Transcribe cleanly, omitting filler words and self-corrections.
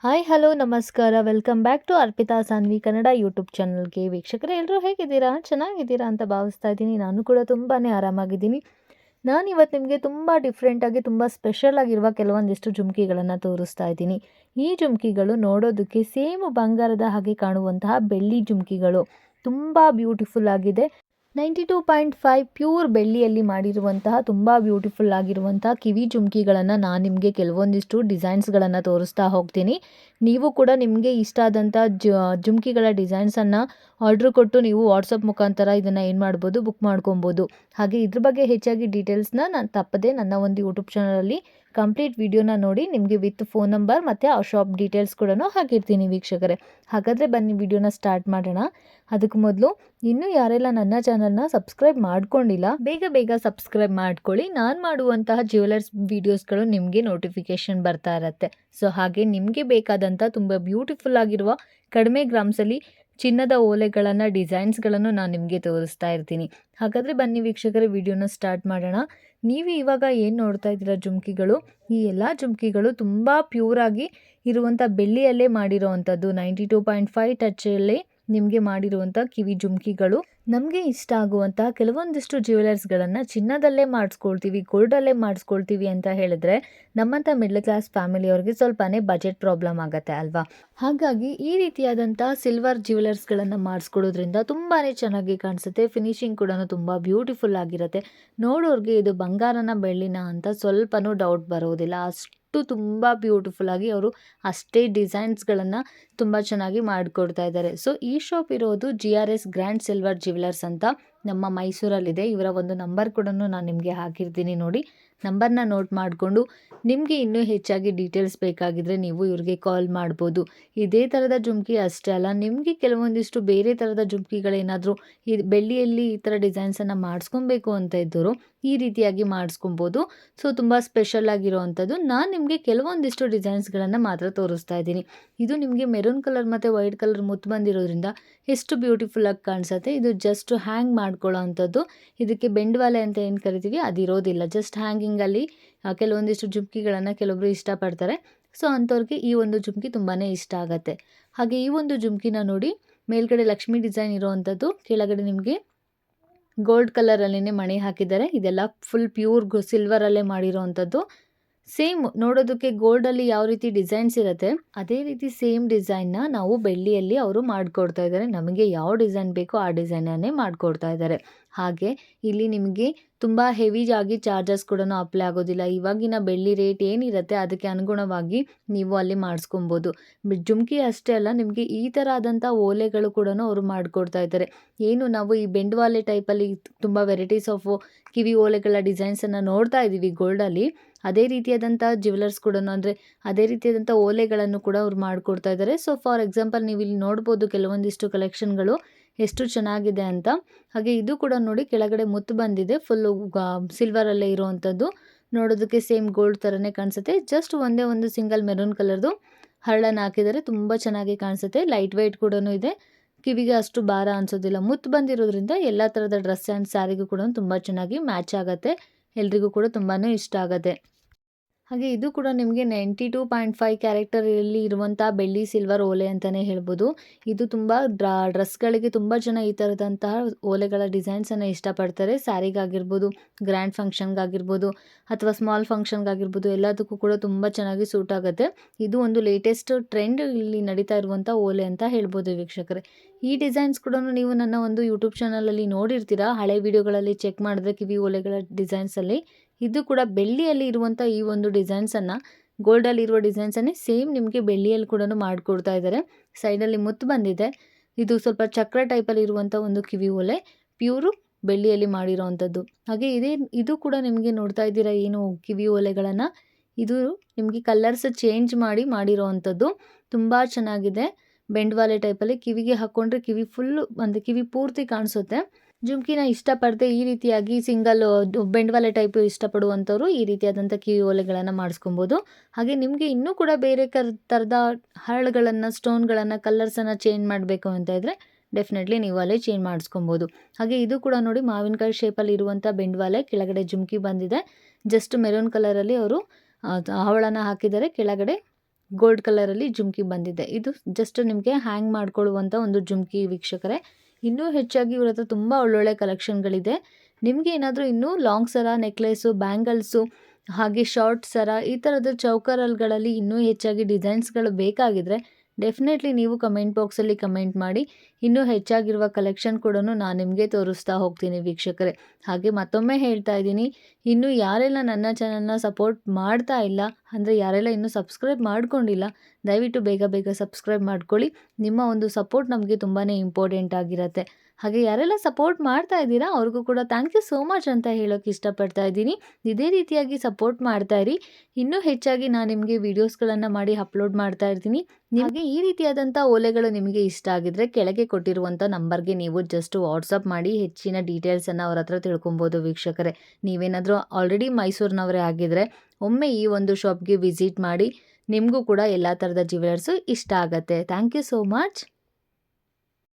Hi hello ನಮಸ್ಕಾರ welcome back to Arpita Sanvi Kannada YouTube ಚಾನಲ್ಗೆ. ವೀಕ್ಷಕರೇ ಎಲ್ಲರೂ ಹೇಗಿದ್ದೀರಾ? ಚೆನ್ನಾಗಿದ್ದೀರಾ ಅಂತ ಭಾವಿಸ್ತಾ ಇದ್ದೀನಿ. ನಾನು ಕೂಡ ತುಂಬಾ ಆರಾಮಾಗಿದ್ದೀನಿ. ನಾನಿವತ್ತು ನಿಮಗೆ ತುಂಬ ಡಿಫ್ರೆಂಟಾಗಿ ತುಂಬ ಸ್ಪೆಷಲ್ ಆಗಿರುವ ಕೆಲವೊಂದಿಷ್ಟು ಜುಮ್ಕಿಗಳನ್ನು ತೋರಿಸ್ತಾ ಇದ್ದೀನಿ. ಈ ಜುಮ್ಕಿಗಳು ನೋಡೋದಕ್ಕೆ ಸೇಮ್ ಬಂಗಾರದ ಹಾಗೆ ಕಾಣುವಂತಹ ಬೆಳ್ಳಿ ಜುಮ್ಕಿಗಳು. ತುಂಬ ಬ್ಯೂಟಿಫುಲ್ ಆಗಿದೆ. 92.5 ಪ್ಯೂರ್ ಬೆಳ್ಳಿಯಲ್ಲಿ ಮಾಡಿರುವಂತಹ ತುಂಬ ಬ್ಯೂಟಿಫುಲ್ ಆಗಿರುವಂತಹ ಕಿವಿ ಜುಮ್ಕಿಗಳನ್ನು ನಾನು ನಿಮಗೆ ಕೆಲವೊಂದಿಷ್ಟು ಡಿಸೈನ್ಸ್ಗಳನ್ನು ತೋರಿಸ್ತಾ ಹೋಗ್ತೀನಿ. ನೀವು ಕೂಡ ನಿಮಗೆ ಇಷ್ಟ ಆದಂಥ ಜುಮ್ಕಿಗಳ ಡಿಸೈನ್ಸನ್ನು ಆರ್ಡ್ರ್ ಕೊಟ್ಟು ನೀವು ವಾಟ್ಸಪ್ ಮುಖಾಂತರ ಇದನ್ನು ಏನು ಮಾಡ್ಬೋದು, ಬುಕ್ ಮಾಡ್ಕೊಬೋದು. ಹಾಗೆ ಇದ್ರ ಬಗ್ಗೆ ಹೆಚ್ಚಾಗಿ ಡೀಟೇಲ್ಸ್ನ ನಾನು ತಪ್ಪದೆ ನನ್ನ ಒಂದು ಯೂಟ್ಯೂಬ್ ಚಾನಲಲ್ಲಿ ಕಂಪ್ಲೀಟ್ ವಿಡಿಯೋನ ನೋಡಿ ನಿಮಗೆ ವಿತ್ ಫೋನ್ ನಂಬರ್ ಮತ್ತು ಆ ಶಾಪ್ ಡೀಟೇಲ್ಸ್ ಕೂಡ ಹಾಕಿರ್ತೀನಿ ವೀಕ್ಷಕರೇ. ಹಾಗಾದರೆ ಬನ್ನಿ ವಿಡಿಯೋನ ಸ್ಟಾರ್ಟ್ ಮಾಡೋಣ. ಅದಕ್ಕೆ ಮೊದಲು ಇನ್ನೂ ಯಾರೆಲ್ಲ ನನ್ನ ಚಾನಲ್ನ ಸಬ್ಸ್ಕ್ರೈಬ್ ಮಾಡ್ಕೊಂಡಿಲ್ಲ ಬೇಗ ಸಬ್ಸ್ಕ್ರೈಬ್ ಮಾಡ್ಕೊಳ್ಳಿ. ನಾನು ಮಾಡುವಂತಹ ಜ್ಯುವೆಲರ್ಸ್ ವೀಡಿಯೋಸ್ಗಳು ನಿಮಗೆ ನೋಟಿಫಿಕೇಷನ್ ಬರ್ತಾ ಇರುತ್ತೆ. ಸೊ ಹಾಗೆ ನಿಮಗೆ ಬೇಕಾದಂಥ ತುಂಬ ಬ್ಯೂಟಿಫುಲ್ ಆಗಿರುವ ಕಡಿಮೆ ಗ್ರಾಮ್ಸಲ್ಲಿ ಚಿನ್ನದ ಓಲೆಗಳನ್ನು ಡಿಸೈನ್ಸ್ಗಳನ್ನು ನಾನು ನಿಮಗೆ ತೋರಿಸ್ತಾ ಇರ್ತೀನಿ. ಹಾಗಾದರೆ ಬನ್ನಿ ವೀಕ್ಷಕರೇ ವಿಡಿಯೋನ ಸ್ಟಾರ್ಟ್ ಮಾಡೋಣ. ನೀವು ಇವಾಗ ಏನು ನೋಡ್ತಾ ಇದ್ದೀರಾ ಜುಮ್ಕಿಗಳು, ಈ ಎಲ್ಲ ಜುಮ್ಕಿಗಳು ತುಂಬ ಪ್ಯೂರಾಗಿ ಇರುವಂಥ ಬೆಳ್ಳಿಯಲ್ಲೇ ಮಾಡಿರೋ ಅಂಥದ್ದು 92.5 ಟಚ್ಚಲ್ಲೇ ನಿಮಗೆ ಮಾಡಿರುವಂಥ ಕಿವಿ ಜುಮ್ಕಿಗಳು. ನಮಗೆ ಇಷ್ಟ ಆಗುವಂಥ ಕೆಲವೊಂದಿಷ್ಟು ಜ್ಯುವೆಲರ್ಸ್ಗಳನ್ನು ಚಿನ್ನದಲ್ಲೇ ಮಾಡಿಸ್ಕೊಳ್ತೀವಿ, ಗೋಲ್ಡಲ್ಲೇ ಮಾಡಿಸ್ಕೊಳ್ತೀವಿ ಅಂತ ಹೇಳಿದ್ರೆ ನಮ್ಮಂಥ ಮಿಡ್ಲ್ ಕ್ಲಾಸ್ ಫ್ಯಾಮಿಲಿಯವ್ರಿಗೆ ಸ್ವಲ್ಪನೇ ಬಜೆಟ್ ಪ್ರಾಬ್ಲಮ್ ಆಗುತ್ತೆ ಅಲ್ವಾ. ಹಾಗಾಗಿ ಈ ರೀತಿಯಾದಂಥ ಸಿಲ್ವರ್ ಜ್ಯುವೆಲರ್ಸ್ಗಳನ್ನು ಮಾಡಿಸ್ಕೊಳ್ಳೋದ್ರಿಂದ ತುಂಬಾ ಚೆನ್ನಾಗಿ ಕಾಣಿಸುತ್ತೆ. ಫಿನಿಶಿಂಗ್ ಕೂಡ ತುಂಬ ಬ್ಯೂಟಿಫುಲ್ ಆಗಿರುತ್ತೆ. ನೋಡೋರಿಗೆ ಇದು ಬಂಗಾರನ ಬೆಳ್ಳಿನ ಅಂತ ಸ್ವಲ್ಪನೂ ಡೌಟ್ ಬರೋದಿಲ್ಲ. ಅಷ್ಟು ತುಂಬ ಬ್ಯೂಟಿಫುಲ್ ಆಗಿ ಅವರು ಅಷ್ಟೇ ಡಿಸೈನ್ಸ್ಗಳನ್ನು ತುಂಬ ಚೆನ್ನಾಗಿ ಮಾಡಿಕೊಡ್ತಾ ಇದ್ದಾರೆ. ಸೊ ಈ ಶಾಪ್ ಇರೋದು GRS ಗ್ರ್ಯಾಂಡ್ ಸಿಲ್ವರ್ ಜ್ಯುವೆಲರ್ಸ್ ಅಂತ ನಮ್ಮ ಮೈಸೂರಲ್ಲಿದೆ. ಇವರ ಒಂದು ನಂಬರ್ ಕೂಡ ನಾನು ನಿಮಗೆ ಹಾಕಿರ್ತೀನಿ ನೋಡಿ. ನಂಬರ್ನ ನೋಟ್ ಮಾಡಿಕೊಂಡು ನಿಮಗೆ ಇನ್ನೂ ಹೆಚ್ಚಾಗಿ ಡೀಟೇಲ್ಸ್ ಬೇಕಾಗಿದ್ದರೆ ನೀವು ಇವ್ರಿಗೆ ಕಾಲ್ ಮಾಡ್ಬೋದು. ಇದೇ ಥರದ ಜುಮ್ಕಿ ಅಷ್ಟೇ ಅಲ್ಲ, ನಿಮಗೆ ಕೆಲವೊಂದಿಷ್ಟು ಬೇರೆ ಥರದ ಜುಮ್ಕಿಗಳೇನಾದರೂ ಈ ಬೆಳ್ಳಿಯಲ್ಲಿ ಈ ಥರ ಡಿಸೈನ್ಸನ್ನು ಮಾಡಿಸ್ಕೊಬೇಕು ಅಂತ ಇದ್ದವರು ಈ ರೀತಿಯಾಗಿ ಮಾಡಿಸ್ಕೊಬೋದು. ಸೊ ತುಂಬ ಸ್ಪೆಷಲ್ ಆಗಿರೋವಂಥದ್ದು. ನಾನು ನಿಮಗೆ ಕೆಲವೊಂದಿಷ್ಟು ಡಿಸೈನ್ಸ್ಗಳನ್ನು ಮಾತ್ರ ತೋರಿಸ್ತಾ ಇದ್ದೀನಿ. ಇದು ನಿಮಗೆ ಮೆರೂನ್ ಕಲರ್ ಮತ್ತು ವೈಟ್ ಕಲರ್ ಮುತ್ತು ಬಂದಿರೋದ್ರಿಂದ ಎಷ್ಟು ಬ್ಯೂಟಿಫುಲ್ಲಾಗಿ ಕಾಣಿಸುತ್ತೆ. ಇದು ಜಸ್ಟ್ ಹ್ಯಾಂಗ್ ಮಾಡ್ಕೊಳ್ಳೋ ಅಂಥದ್ದು. ಇದಕ್ಕೆ ಬೆಂಡ್ವಾಲೆ ಅಂತ ಏನು ಕರಿತೀವಿ ಅದಿರೋದಿಲ್ಲ. ಜಸ್ಟ್ ಹ್ಯಾಂಗಿಂಗಲ್ಲಿ ಕೆಲವೊಂದಿಷ್ಟು ಜುಮ್ಕಿಗಳನ್ನು ಕೆಲವೊಬ್ಬರು ಇಷ್ಟಪಡ್ತಾರೆ. ಸೊ ಅಂಥವ್ರಿಗೆ ಈ ಒಂದು ಜುಮ್ಕಿ ತುಂಬಾ ಇಷ್ಟ ಆಗುತ್ತೆ. ಹಾಗೆ ಈ ಒಂದು ಜುಮ್ಕಿನ ನೋಡಿ, ಮೇಲ್ಗಡೆ ಲಕ್ಷ್ಮಿ ಡಿಸೈನ್ ಇರೋವಂಥದ್ದು, ಕೆಳಗಡೆ ನಿಮಗೆ ಗೋಲ್ಡ್ ಕಲರಲ್ಲೇ ಮಣಿ ಹಾಕಿದ್ದಾರೆ. ಇದೆಲ್ಲ ಫುಲ್ ಪ್ಯೂರ್ ಸಿಲ್ವರಲ್ಲೇ ಮಾಡಿರೋವಂಥದ್ದು. ಸೇಮ್ ನೋಡೋದಕ್ಕೆ ಗೋಲ್ಡಲ್ಲಿ ಯಾವ ರೀತಿ ಡಿಸೈನ್ಸ್ ಇರುತ್ತೆ ಅದೇ ರೀತಿ ಸೇಮ್ ಡಿಸೈನ್ನ ನಾವು ಬೆಳ್ಳಿಯಲ್ಲಿ ಅವರು ಮಾಡಿಕೊಡ್ತಾ ಇದ್ದಾರೆ. ನಮಗೆ ಯಾವ ಡಿಸೈನ್ ಬೇಕೋ ಆ ಡಿಸೈನನ್ನೇ ಮಾಡಿಕೊಡ್ತಾ ಇದ್ದಾರೆ. ಹಾಗೆ ಇಲ್ಲಿ ನಿಮಗೆ ತುಂಬ ಹೆವಿ ಆಗಿ ಚಾರ್ಜಸ್ ಕೂಡ ಅಪ್ಲೈ ಆಗೋದಿಲ್ಲ. ಇವಾಗಿನ ಬೆಳ್ಳಿ ರೇಟ್ ಏನಿರುತ್ತೆ ಅದಕ್ಕೆ ಅನುಗುಣವಾಗಿ ನೀವು ಅಲ್ಲಿ ಮಾಡಿಸ್ಕೊಬೋದು. ಜುಮ್ಕಿ ಅಷ್ಟೇ ಅಲ್ಲ, ನಿಮಗೆ ಈ ಥರ ಆದಂಥ ಓಲೆಗಳು ಕೂಡ ಅವರು ಮಾಡಿಕೊಡ್ತಾ ಇದ್ದಾರೆ. ಏನು ನಾವು ಈ ಬೆಂಡ್ವಾಲೆ ಟೈಪಲ್ಲಿ ತುಂಬ ವೆರೈಟೀಸ್ ಆಫ್ ಕಿವಿ ಓಲೆಗಳ ಡಿಸೈನ್ಸನ್ನು ನೋಡ್ತಾ ಇದ್ದೀವಿ ಗೋಲ್ಡಲ್ಲಿ, ಅದೇ ರೀತಿಯಾದಂಥ ಜ್ಯುವೆಲರ್ಸ್ ಕೂಡ ಅಂದರೆ ಅದೇ ರೀತಿಯಾದಂಥ ಓಲೆಗಳನ್ನು ಕೂಡ ಅವ್ರು ಮಾಡಿಕೊಡ್ತಾ ಇದ್ದಾರೆ. ಸೊ ಫಾರ್ ಎಕ್ಸಾಂಪಲ್ ನೀವು ಇಲ್ಲಿ ನೋಡ್ಬೋದು ಕೆಲವೊಂದಿಷ್ಟು ಕಲೆಕ್ಷನ್ಗಳು ಎಷ್ಟು ಚೆನ್ನಾಗಿದೆ ಅಂತ. ಹಾಗೆ ಇದು ಕೂಡ ನೋಡಿ, ಕೆಳಗಡೆ ಮುತ್ತು ಬಂದಿದೆ, ಫುಲ್ಲು ಸಿಲ್ವರಲ್ಲೇ ಇರುವಂಥದ್ದು. ನೋಡೋದಕ್ಕೆ ಸೇಮ್ ಗೋಲ್ಡ್ ಥರನೇ ಕಾಣಿಸುತ್ತೆ. ಜಸ್ಟ್ ಒಂದೇ ಒಂದು ಸಿಂಗಲ್ ಮೆರೂನ್ ಕಲರ್ದು ಹರಳನ್ನು ಹಾಕಿದರೆ ತುಂಬ ಚೆನ್ನಾಗಿ ಕಾಣಿಸುತ್ತೆ. ಲೈಟ್ ವೆಯ್ಟ್ ಕೂಡ ಇದೆ, ಕಿವಿಗೆ ಅಷ್ಟು ಭಾರ ಅನಿಸೋದಿಲ್ಲ. ಮುತ್ತು ಬಂದಿರೋದ್ರಿಂದ ಎಲ್ಲ ಥರದ ಡ್ರೆಸ್ ಆ್ಯಂಡ್ ಸ್ಯಾರಿಗೂ ಕೂಡ ತುಂಬ ಚೆನ್ನಾಗಿ ಮ್ಯಾಚ್ ಆಗುತ್ತೆ. ಎಲ್ರಿಗೂ ಕೂಡ ತುಂಬಾ ಇಷ್ಟ ಆಗುತ್ತೆ. ಹಾಗೆ ಇದು ಕೂಡ ನಿಮಗೆ 92.5 ಕ್ಯಾರೆಕ್ಟರಲ್ಲಿ ಇರುವಂಥ ಬೆಳ್ಳಿ ಸಿಲ್ವರ್ ಓಲೆ ಅಂತಲೇ ಹೇಳ್ಬೋದು. ಇದು ತುಂಬ ಡ್ರೆಸ್ಗಳಿಗೆ ತುಂಬ ಜನ ಈ ಥರದಂತಹ ಓಲೆಗಳ ಡಿಸೈನ್ಸನ್ನು ಇಷ್ಟಪಡ್ತಾರೆ. ಸ್ಯಾರಿಗಾಗಿರ್ಬೋದು, ಗ್ರ್ಯಾಂಡ್ ಫಂಕ್ಷನ್ಗಾಗಿರ್ಬೋದು ಅಥವಾ ಸ್ಮಾಲ್ ಫಂಕ್ಷನ್ಗಾಗಿರ್ಬೋದು, ಎಲ್ಲದಕ್ಕೂ ಕೂಡ ತುಂಬ ಚೆನ್ನಾಗಿ ಸೂಟ್ ಆಗುತ್ತೆ. ಇದು ಒಂದು ಲೇಟೆಸ್ಟ್ ಟ್ರೆಂಡ್ ಇಲ್ಲಿ ನಡೀತಾ ಇರುವಂಥ ಓಲೆ ಅಂತ ಹೇಳ್ಬೋದು ವೀಕ್ಷಕರೇ. ಈ ಡಿಸೈನ್ಸ್ ಕೂಡ ನೀವು ನನ್ನ ಒಂದು ಯೂಟ್ಯೂಬ್ ಚಾನಲಲ್ಲಿ ನೋಡಿರ್ತೀರಾ. ಹಳೆ ವಿಡಿಯೋಗಳಲ್ಲಿ ಚೆಕ್ ಮಾಡಿದ್ರೆ ಕಿವಿ ಓಲೆಗಳ ಡಿಸೈನ್ಸಲ್ಲಿ ಇದು ಕೂಡ ಬೆಳ್ಳಿಯಲ್ಲಿ ಇರುವಂಥ ಈ ಒಂದು ಡಿಸೈನ್ಸನ್ನು, ಗೋಲ್ಡಲ್ಲಿ ಇರುವ ಡಿಸೈನ್ಸನ್ನೇ ಸೇಮ್ ನಿಮಗೆ ಬೆಳ್ಳಿಯಲ್ಲಿ ಕೂಡ ಮಾಡಿಕೊಡ್ತಾ ಇದ್ದಾರೆ. ಸೈಡಲ್ಲಿ ಮುತ್ತು ಬಂದಿದೆ. ಇದು ಸ್ವಲ್ಪ ಚಕ್ರ ಟೈಪಲ್ಲಿ ಇರುವಂಥ ಒಂದು ಕಿವಿ ಓಲೆ, ಪ್ಯೂರು ಬೆಳ್ಳಿಯಲ್ಲಿ ಮಾಡಿರೋವಂಥದ್ದು. ಹಾಗೆ ಇದು ಕೂಡ ನಿಮಗೆ ನೋಡ್ತಾ ಇದ್ದೀರಾ ಏನು ಕಿವಿ ಓಲೆಗಳನ್ನು, ಇದು ನಿಮಗೆ ಕಲರ್ಸ್ ಚೇಂಜ್ ಮಾಡಿರೋವಂಥದ್ದು. ತುಂಬ ಚೆನ್ನಾಗಿದೆ. ಬೆಂಡ್ವಾಲೆ ಟೈಪಲ್ಲಿ ಕಿವಿಗೆ ಹಾಕ್ಕೊಂಡ್ರೆ ಕಿವಿ ಫುಲ್ಲು ಅಂದರೆ ಕಿವಿ ಪೂರ್ತಿ ಕಾಣಿಸುತ್ತೆ. ಜುಮ್ಕಿನ ಇಷ್ಟಪಡದೆ ಈ ರೀತಿಯಾಗಿ ಸಿಂಗಲ್ ಬೆಂಡ್ವಾಲೆ ಟೈಪು ಇಷ್ಟಪಡುವಂಥವ್ರು ಈ ರೀತಿಯಾದಂಥ ಕಿವಿ ಓಲೆಗಳನ್ನು ಮಾಡಿಸ್ಕೊಬೋದು. ಹಾಗೆ ನಿಮಗೆ ಇನ್ನೂ ಕೂಡ ಬೇರೆ ಥರದ ಹರಳುಗಳನ್ನು, ಸ್ಟೋನ್ಗಳನ್ನು, ಕಲರ್ಸನ್ನು ಚೇಂಜ್ ಮಾಡಬೇಕು ಅಂತ ಇದ್ದರೆ ಡೆಫಿನೆಟ್ಲಿ ನೀವು ಅಲ್ಲೇ ಚೇಂಜ್ ಮಾಡಿಸ್ಕೊಬೋದು. ಹಾಗೆ ಇದು ಕೂಡ ನೋಡಿ, ಮಾವಿನಕಾಯಿ ಶೇಪಲ್ಲಿ ಇರುವಂಥ ಬೆಂಡ್ವಾಲೆ, ಕೆಳಗಡೆ ಜುಮ್ಕಿ ಬಂದಿದೆ. ಜಸ್ಟ್ ಮೆರೂನ್ ಕಲರಲ್ಲಿ ಅವರು ಹವಳನ್ನು ಹಾಕಿದ್ದಾರೆ. ಕೆಳಗಡೆ ಗೋಲ್ಡ್ ಕಲರಲ್ಲಿ ಜುಮ್ಕಿ ಬಂದಿದೆ. ಇದು ಜಸ್ಟ್ ನಿಮಗೆ ಹ್ಯಾಂಗ್ ಮಾಡ್ಕೊಳ್ಳುವಂಥ ಒಂದು ಜುಮ್ಕಿ ವೀಕ್ಷಕರೇ. ಇನ್ನೂ ಹೆಚ್ಚಾಗಿ ಇವ್ರ ಹತ್ರ ತುಂಬ ಒಳ್ಳೊಳ್ಳೆ ಕಲೆಕ್ಷನ್ಗಳಿದೆ. ನಿಮಗೆ ಏನಾದರೂ ಇನ್ನೂ ಲಾಂಗ್ ಸರ, ನೆಕ್ಲೆಸು, ಬ್ಯಾಂಗಲ್ಸು, ಹಾಗೆ ಶಾರ್ಟ್ ಸರ, ಈ ಥರದ ಚೌಕರಲ್ಗಳಲ್ಲಿ ಇನ್ನೂ ಹೆಚ್ಚಾಗಿ ಡಿಸೈನ್ಸ್ಗಳು ಬೇಕಾಗಿದ್ದರೆ ಡೆಫಿನೆಟ್ಲಿ ನೀವು ಕಮೆಂಟ್ ಬಾಕ್ಸಲ್ಲಿ ಕಮೆಂಟ್ ಮಾಡಿ. ಇನ್ನೂ ಹೆಚ್ಚಾಗಿರುವ ಕಲೆಕ್ಷನ್ ಕೂಡ ನಾನು ನಿಮಗೆ ತೋರಿಸ್ತಾ ಹೋಗ್ತೀನಿ ವೀಕ್ಷಕರೇ. ಹಾಗೆ ಮತ್ತೊಮ್ಮೆ ಹೇಳ್ತಾ ಇದ್ದೀನಿ, ಇನ್ನೂ ಯಾರೆಲ್ಲ ನನ್ನ ಚಾನಲ್ನ ಸಪೋರ್ಟ್ ಮಾಡ್ತಾ ಇಲ್ಲ, ಅಂದರೆ ಯಾರೆಲ್ಲ ಇನ್ನೂ ಸಬ್ಸ್ಕ್ರೈಬ್ ಮಾಡ್ಕೊಂಡಿಲ್ಲ, ದಯವಿಟ್ಟು ಬೇಗ ಬೇಗ ಸಬ್ಸ್ಕ್ರೈಬ್ ಮಾಡ್ಕೊಳ್ಳಿ. ನಿಮ್ಮ ಒಂದು ಸಪೋರ್ಟ್ ನಮಗೆ ತುಂಬಾ ಇಂಪಾರ್ಟೆಂಟ್ ಆಗಿರುತ್ತೆ. ಹಾಗೆ ಯಾರೆಲ್ಲ ಸಪೋರ್ಟ್ ಮಾಡ್ತಾ ಇದ್ದೀರಾ ಅವ್ರಿಗೂ ಕೂಡ ಥ್ಯಾಂಕ್ ಯು ಸೋ ಮಚ್ ಅಂತ ಹೇಳೋಕ್ಕೆ ಇಷ್ಟಪಡ್ತಾ ಇದ್ದೀನಿ. ಇದೇ ರೀತಿಯಾಗಿ ಸಪೋರ್ಟ್ ಮಾಡ್ತಾ ಇರಿ. ಇನ್ನೂ ಹೆಚ್ಚಾಗಿ ನಾನು ನಿಮಗೆ ವೀಡಿಯೋಸ್ಗಳನ್ನು ಮಾಡಿ ಅಪ್ಲೋಡ್ ಮಾಡ್ತಾ ಇರ್ತೀನಿ. ಹಾಗೆ ಈ ರೀತಿಯಾದಂಥ ಓಲೆಗಳು ನಿಮಗೆ ಇಷ್ಟ ಆಗಿದ್ರೆ ಕೆಳಗೆ ಕೊಟ್ಟಿರುವಂಥ ನಂಬರ್ಗೆ ನೀವು ಜಸ್ಟ್ ವಾಟ್ಸಪ್ ಮಾಡಿ ಹೆಚ್ಚಿನ ಡೀಟೇಲ್ಸನ್ನು ಅವ್ರ ಹತ್ರ ತಿಳ್ಕೊಬೋದು ವೀಕ್ಷಕರೇ. ನೀವೇನಾದರೂ ಆಲ್ರೆಡಿ ಮೈಸೂರಿನವರೇ ಆಗಿದ್ದರೆ ಒಮ್ಮೆ ಈ ಒಂದು ಶಾಪ್ಗೆ ವಿಸಿಟ್ ಮಾಡಿ. ನಿಮಗೂ ಕೂಡ ಎಲ್ಲ ಥರದ ಜ್ಯುವೆಲರ್ಸು ಇಷ್ಟ ಆಗುತ್ತೆ. Thank you so much.